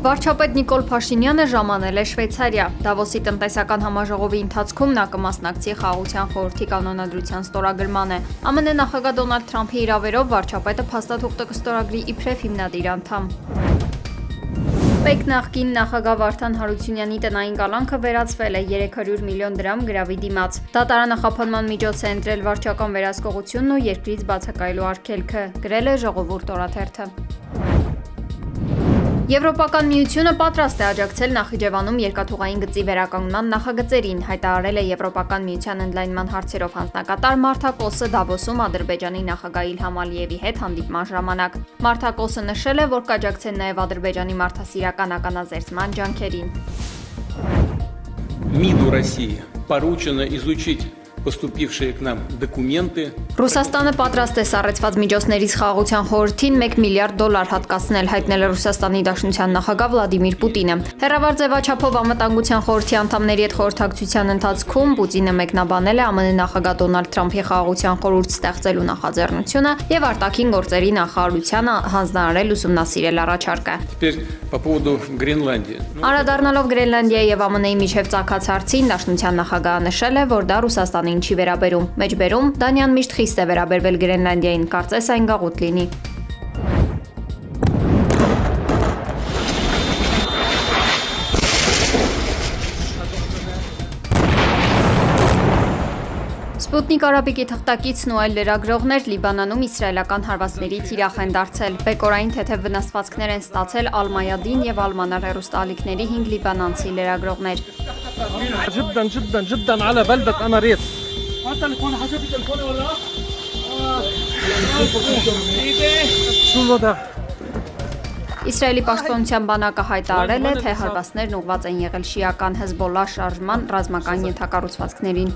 Վարչապետ Նիկոլ Փաշինյանը ժամանել է Շվեյցարիա։ Դավոսի տնտեսական համաժողովի ընթացքում նա կմասնակցի Խաղաղության խորհրդի կանոնադրության ստորագրմանը։ ԱՄՆ նախագահ Դոնալդ Թրամփի իրավերով վարչապետը փաստաթուղթը կստորագրի իբրև հիմնադիր անդամ։ Պեկ նախկին նախագահ Վարդան Հարությունյանի տնային կալանքը վերացվել է 300 միլիոն դրամ գրավի դիմաց։ Դատարանը խափանման միջոց է ընտրել վարչական վերահսկողությունն ու երկրից բացակայելու արգելքը, գրել է Ժողովուրդ օրաթերթը։ Եվրոպական միությունը պատրաստ է աջակցել Նախիջևանում երկաթուղային գծի վերականգնման նախագծերին, հայտարարել է Եվրոպական միության ընդլայնման հարցերով հանձնակատար Մարթա Կոսը Դավոսում Ադրբեջանի նախագահ Իլհամ Ալիևի հետ հանդիպման ժամանակ։ Մարթա Կոսը նշել է, որ կաջակցեն նաև Ադրբեջանի մարդասիրական ականաձերծման ջանքերին։ МИДу России поручено изучить поступившие к нам документы. Ռուսաստանը պատրաստ է սառեցված միջոցներից Խաղաղության խորհրդին $1 միլիարդ հատկացնել, հայտնել է Ռուսաստանի Դաշնության նախագահ Վլադիմիր Պուտինը։ Հեռավար ձևաչափով անվտանգության խորհրդի անդամների հետ խորհրդակցության ընթացքում Պուտինը մեկնաբանել է ԱՄՆ նախագահ Դոնալդ Թրամփի Խաղաղության խորհուրդ ստեղծելու նախաձեռնությունը եւ արտաքին գործերի նախարարությանը հանձնարարել ուսումնասիրել առաջարկը։ Теперь по поводу Гренландии. Անդրադառնալով Գրենլանդիայի եւ ԱՄՆ-ի միջև ծագած հարցին, Դաշնության նախագահը նշել է, որ դա Ռուսաստանին չի վերաբերում։ Մեջբերում Դանիան միշտ խիստ է վերաբերվել Գրենլանդիային, կարծես այն գաղութ լինի։ Սպուտնիկ Արաբիկի թղթակիցն ու այլ լրագրողներ Լիբանանում իսրայելական հարվածների թիրախ են դարձել։ Բեկորային թեթև վնասվածքներ են ստացել Ալ-Մայադին եւ Ալ-Մանար հեռուստաալիքների 5 լիբանանցի լրագրողներ։ Իսրայելի պաշտպանության բանակը հայտարարել է, թե հարվածներն ուղղված են եղել շիական Հեզբոլլահ շարժման ռազմական ենթակառուցվածքներին։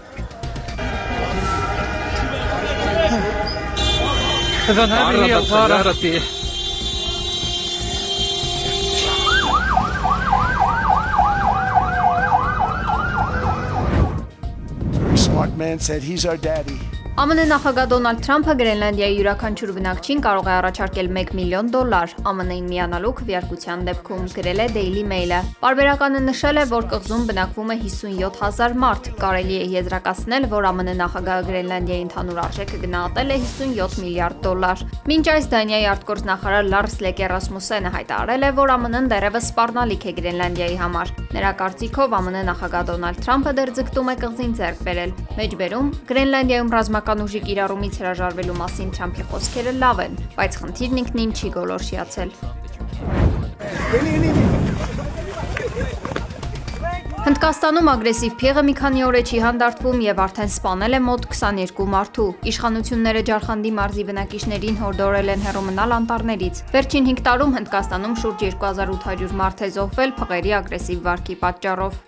Smart man said he's our daddy. ԱՄՆ նախագահ Դոնալդ Թրամփը Գրենլանդիայի յուրաքանչյուր բնակչին կարող է առաջարկել $1 միլիոն, ԱՄՆ-ին միանալու քվեարկության դեպքում, գրել է Daily Mail-ը։ Պարբերականը նշել է, որ կղզում բնակվում է 57,000 մարդ։ Կարելի է եզրակացնել, որ ԱՄՆ նախագահը Գրենլանդիայի ընդհանուր արժեքը գնահատել է $57 միլիարդ։ Մինչ այս Դանիայի արտգործնախարար Լարս Լեկե Ռասմուսենը հայտարարել է, որ ԱՄՆ-ն դեռևս սպառնալիք է Գրենլանդիայի համար։ Նրա կարծիքով ԱՄՆ նախագահ Դոնալդ Թրամփը դեռ ձգտում է կղզին ձեռք բերել։ Մեջբերում Գրենլանդիայում ռազմական ուժի կիրառումից հրաժարվելու մասին Թրամփի խոսքերը լավ են, բայց խնդիրն ինքնին չի գոլորշիացել։ Հնդկաստանում ագրեսիվ փիղը մի քանի օր է չի հանդարտվում եւ արդեն սպանել է մոտ 22 մարդու։ Իշխանությունները Ջարխանդի մարզի բնակիչներին հորդորել են հեռու մնալ անտառներից։ Վերջին 5 տարում Հնդկաստանում շուրջ 2800 մարդ է զոհվել փղերի ագրեսիվ վարքի պատճառով։